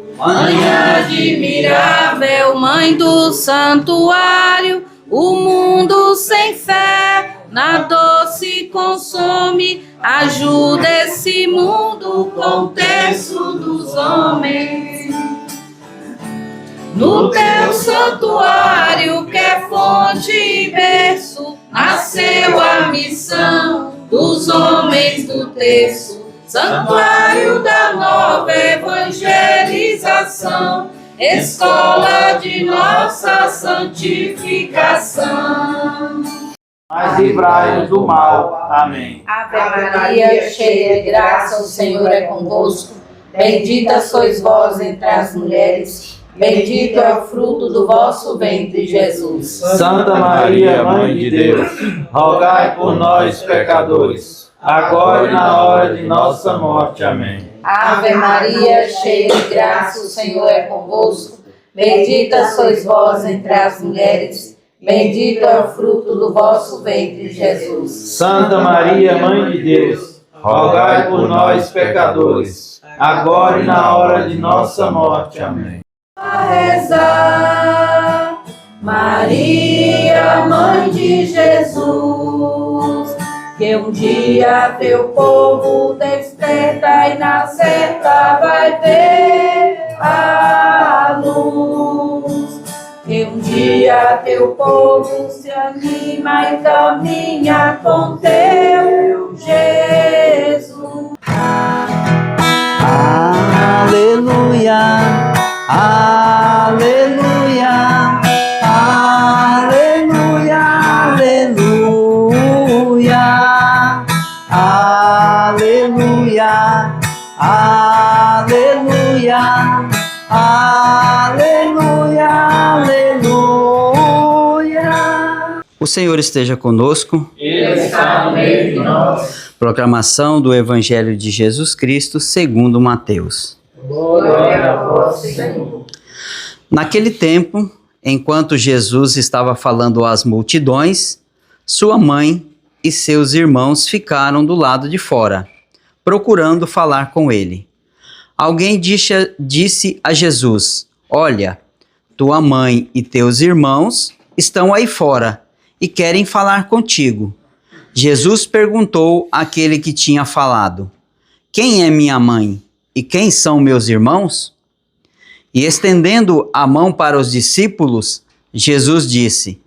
Mãe admirável, mãe do santuário, o mundo sem fé na dor se consome. Ajuda esse mundo com o terço dos homens. No teu santuário, que é fonte e berço, nasceu a missão dos homens do terço. Santuário da nova evangelização, escola de nossa santificação. Mas livrai-nos do mal. Amém. Ave Maria, cheia de graça, o Senhor é convosco. Bendita sois vós entre as mulheres, bendito é o fruto do vosso ventre, Jesus. Santa Maria, Mãe de Deus, rogai por nós, pecadores, agora e na hora de nossa morte. Amém. Ave Maria, cheia de graça, o Senhor é convosco. Bendita sois vós entre as mulheres, bendito é o fruto do vosso ventre, Jesus. Santa Maria, Mãe de Deus, rogai por nós, pecadores, agora e na hora de nossa morte. Amém. A rezar, Maria, Mãe de Jesus, que um dia teu povo desperta e na certa vai ver a luz. Que um dia teu povo se anima e caminha com teu Jesus. Aleluia, aleluia, aleluia, aleluia, aleluia, aleluia, aleluia, aleluia. O Senhor esteja conosco. Ele está no meio de nós. Proclamação do Evangelho de Jesus Cristo segundo Mateus. Glória a vós, Senhor. Naquele tempo, enquanto Jesus estava falando às multidões, sua mãe e seus irmãos ficaram do lado de fora, procurando falar com ele. Alguém disse a Jesus: Olha, tua mãe e teus irmãos estão aí fora e querem falar contigo. Jesus perguntou àquele que tinha falado: Quem é minha mãe e quem são meus irmãos? E estendendo a mão para os discípulos, Jesus disse: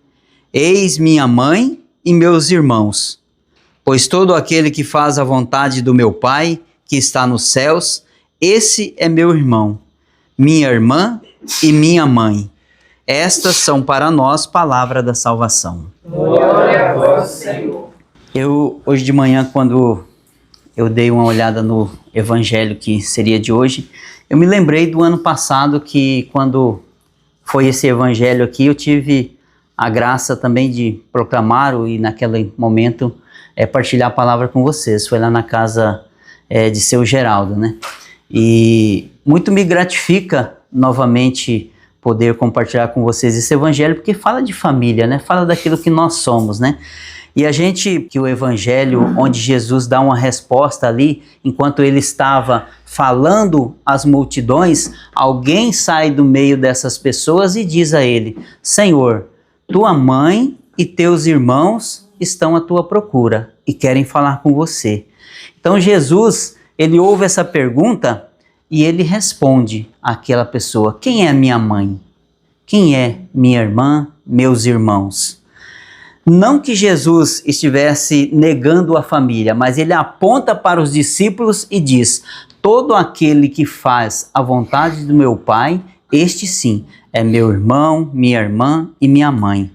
Eis minha mãe e meus irmãos. Pois todo aquele que faz a vontade do meu Pai, que está nos céus, esse é meu irmão, minha irmã e minha mãe. Estas são para nós palavra da salvação. Glória a vós, Senhor. Hoje de manhã, quando eu dei uma olhada no evangelho que seria de hoje, eu me lembrei do ano passado que, quando foi esse evangelho aqui, eu tive a graça também de proclamar e naquele momento partilhar a palavra com vocês. Foi lá na casa de seu Geraldo, né? E muito me gratifica novamente poder compartilhar com vocês esse evangelho, porque fala de família, né? Fala daquilo que nós somos, né? E a gente, que o evangelho onde Jesus dá uma resposta ali, enquanto ele estava falando às multidões, alguém sai do meio dessas pessoas e diz a ele: Senhor, tua mãe e teus irmãos estão à tua procura e querem falar com você. Então Jesus, ele ouve essa pergunta e ele responde àquela pessoa: quem é minha mãe? Quem é minha irmã, meus irmãos? Não que Jesus estivesse negando a família, mas ele aponta para os discípulos e diz: todo aquele que faz a vontade do meu Pai, este sim, é meu irmão, minha irmã e minha mãe.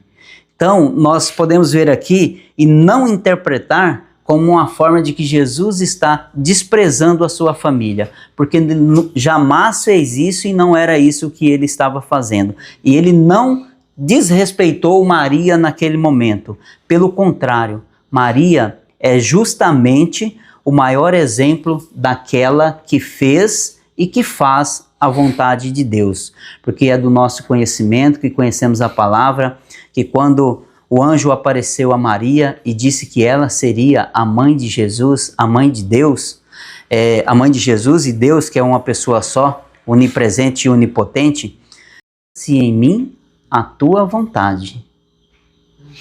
Então, nós podemos ver aqui e não interpretar como uma forma de que Jesus está desprezando a sua família, porque ele jamais fez isso e não era isso que ele estava fazendo. E ele não desrespeitou Maria naquele momento. Pelo contrário, Maria é justamente o maior exemplo daquela que fez e que faz a vontade de Deus. Porque é do nosso conhecimento que conhecemos a palavra, que quando o anjo apareceu a Maria e disse que ela seria a mãe de Jesus, a mãe de Deus, a mãe de Jesus e Deus, que é uma pessoa só, onipresente e onipotente, se em mim a tua vontade.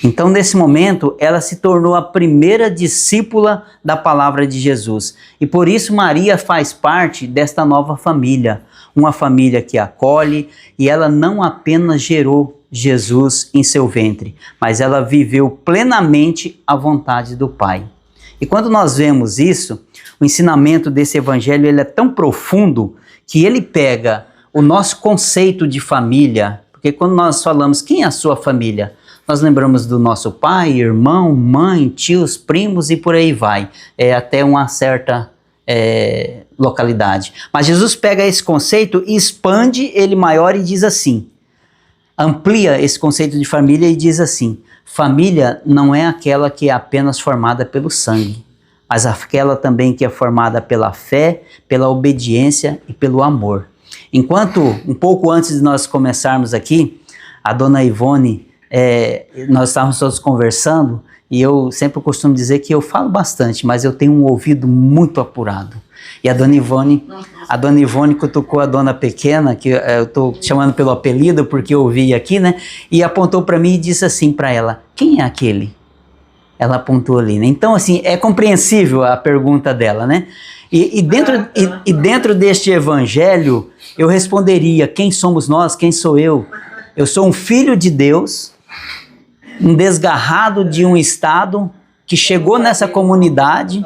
Então, nesse momento, ela se tornou a primeira discípula da palavra de Jesus. E por isso Maria faz parte desta nova família, uma família que acolhe, e ela não apenas gerou Jesus em seu ventre, mas ela viveu plenamente a vontade do Pai. E quando nós vemos isso, o ensinamento desse evangelho ele é tão profundo que ele pega o nosso conceito de família, porque quando nós falamos quem é a sua família, nós lembramos do nosso pai, irmão, mãe, tios, primos e por aí vai, até uma certa localidade. Mas Jesus pega esse conceito e expande ele maior e diz assim, amplia esse conceito de família e diz assim, família não é aquela que é apenas formada pelo sangue, mas aquela também que é formada pela fé, pela obediência e pelo amor. Enquanto, um pouco antes de nós começarmos aqui, a dona Ivone, nós estávamos todos conversando, e eu sempre costumo dizer que eu falo bastante, mas eu tenho um ouvido muito apurado. E a dona Ivone cutucou a dona pequena, que eu estou chamando pelo apelido, porque eu ouvi aqui, né? E apontou para mim e disse assim para ela, quem é aquele? Ela apontou ali, né? Então, assim, é compreensível a pergunta dela, né? E dentro deste evangelho, eu responderia, quem somos nós? Quem sou eu? Eu sou um filho de Deus, um desgarrado de um estado que chegou nessa comunidade,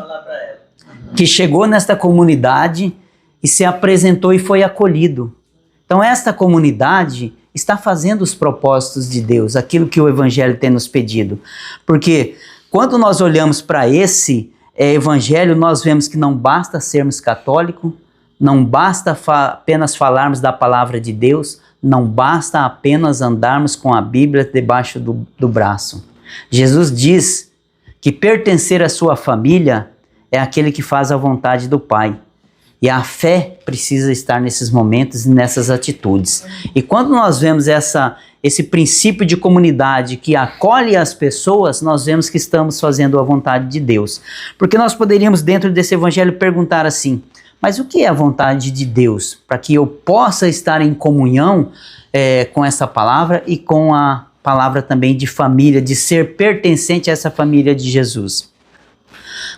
e se apresentou e foi acolhido. Então esta comunidade está fazendo os propósitos de Deus, aquilo que o evangelho tem nos pedido. Porque quando nós olhamos para esse evangelho, nós vemos que não basta sermos católicos, não basta apenas falarmos da palavra de Deus, não basta apenas andarmos com a Bíblia debaixo do braço. Jesus diz que pertencer à sua família é aquele que faz a vontade do Pai. E a fé precisa estar nesses momentos e nessas atitudes. E quando nós vemos esse princípio de comunidade que acolhe as pessoas, nós vemos que estamos fazendo a vontade de Deus. Porque nós poderíamos, dentro desse evangelho, perguntar assim, mas o que é a vontade de Deus? Para que eu possa estar em comunhão com essa palavra e com a palavra também de família, de ser pertencente a essa família de Jesus.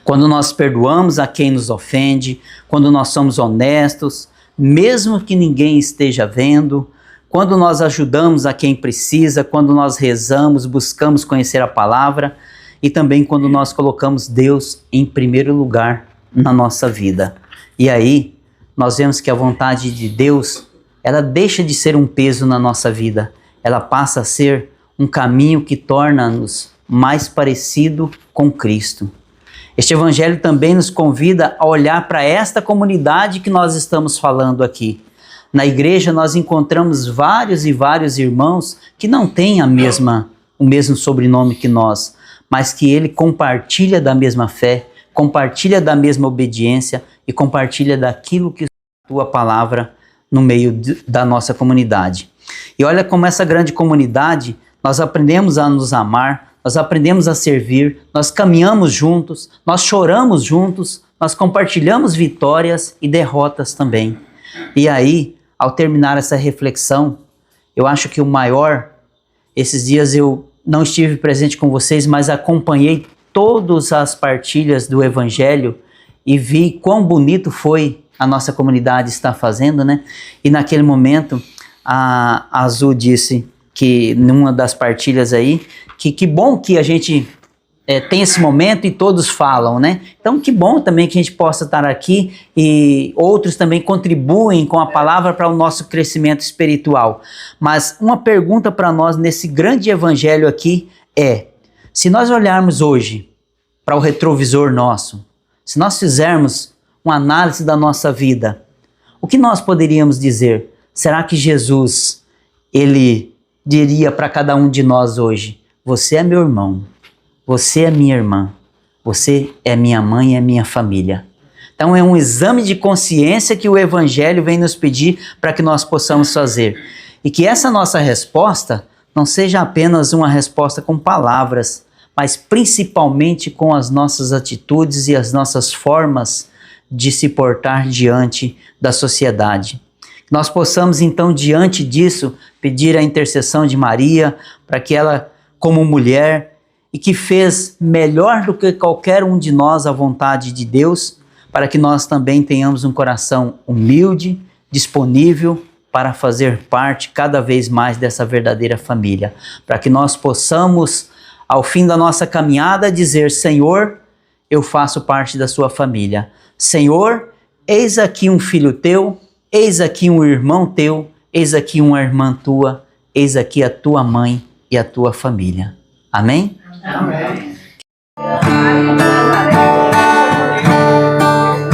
Quando nós perdoamos a quem nos ofende, quando nós somos honestos, mesmo que ninguém esteja vendo, quando nós ajudamos a quem precisa, quando nós rezamos, buscamos conhecer a palavra e também quando nós colocamos Deus em primeiro lugar na nossa vida. E aí, nós vemos que a vontade de Deus, ela deixa de ser um peso na nossa vida. Ela passa a ser um caminho que torna-nos mais parecido com Cristo. Este evangelho também nos convida a olhar para esta comunidade que nós estamos falando aqui. Na igreja nós encontramos vários e vários irmãos que não têm o mesmo sobrenome que nós, mas que ele compartilha da mesma fé, compartilha da mesma obediência e compartilha daquilo que a tua palavra no meio da nossa comunidade. E olha como essa grande comunidade, nós aprendemos a nos amar, nós aprendemos a servir, nós caminhamos juntos, nós choramos juntos, nós compartilhamos vitórias e derrotas também. E aí, ao terminar essa reflexão, eu acho que o maior, esses dias eu não estive presente com vocês, mas acompanhei todas as partilhas do Evangelho e vi quão bonito foi a nossa comunidade estar fazendo, né? E naquele momento, a Azul disse que numa das partilhas aí, que bom que a gente tem esse momento e todos falam, né? Então que bom também que a gente possa estar aqui e outros também contribuem com a palavra para o nosso crescimento espiritual. Mas uma pergunta para nós nesse grande evangelho aqui é, se nós olharmos hoje para o retrovisor nosso, se nós fizermos uma análise da nossa vida, o que nós poderíamos dizer? Será que Jesus, ele diria para cada um de nós hoje, você é meu irmão, você é minha irmã, você é minha mãe e é minha família. Então é um exame de consciência que o Evangelho vem nos pedir para que nós possamos fazer. E que essa nossa resposta não seja apenas uma resposta com palavras, mas principalmente com as nossas atitudes e as nossas formas de se portar diante da sociedade. Nós possamos então, diante disso, pedir a intercessão de Maria, para que ela, como mulher, e que fez melhor do que qualquer um de nós a vontade de Deus, para que nós também tenhamos um coração humilde, disponível para fazer parte cada vez mais dessa verdadeira família, para que nós possamos, ao fim da nossa caminhada, dizer: Senhor, eu faço parte da sua família. Senhor, eis aqui um filho teu, eis aqui um irmão teu, eis aqui uma irmã tua, eis aqui a tua mãe e a tua família. Amém? Amém.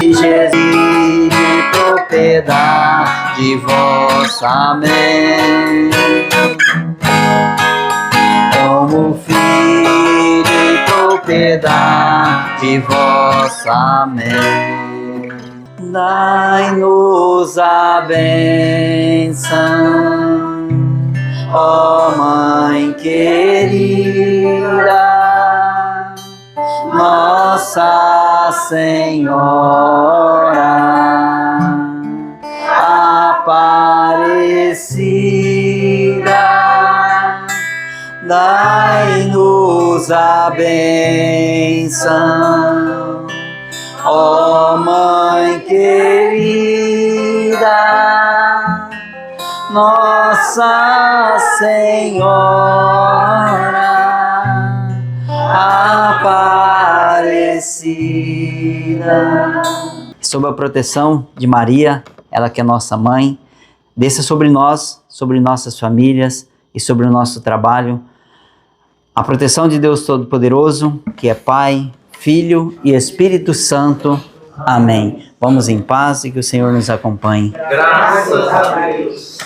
Jesus, de propriedade vossa, amém. Como filho de propriedade vossa, amém. Dai-nos a bênção, ó Mãe querida, Nossa Senhora Aparecida, dai-nos a bênção, ó Mãe querida, Nossa Senhora Aparecida. Sob a proteção de Maria, ela que é nossa mãe, desça sobre nós, sobre nossas famílias e sobre o nosso trabalho, a proteção de Deus Todo-Poderoso, que é Pai, Filho e Espírito Santo. Amém. Vamos em paz e que o Senhor nos acompanhe. Graças a Deus.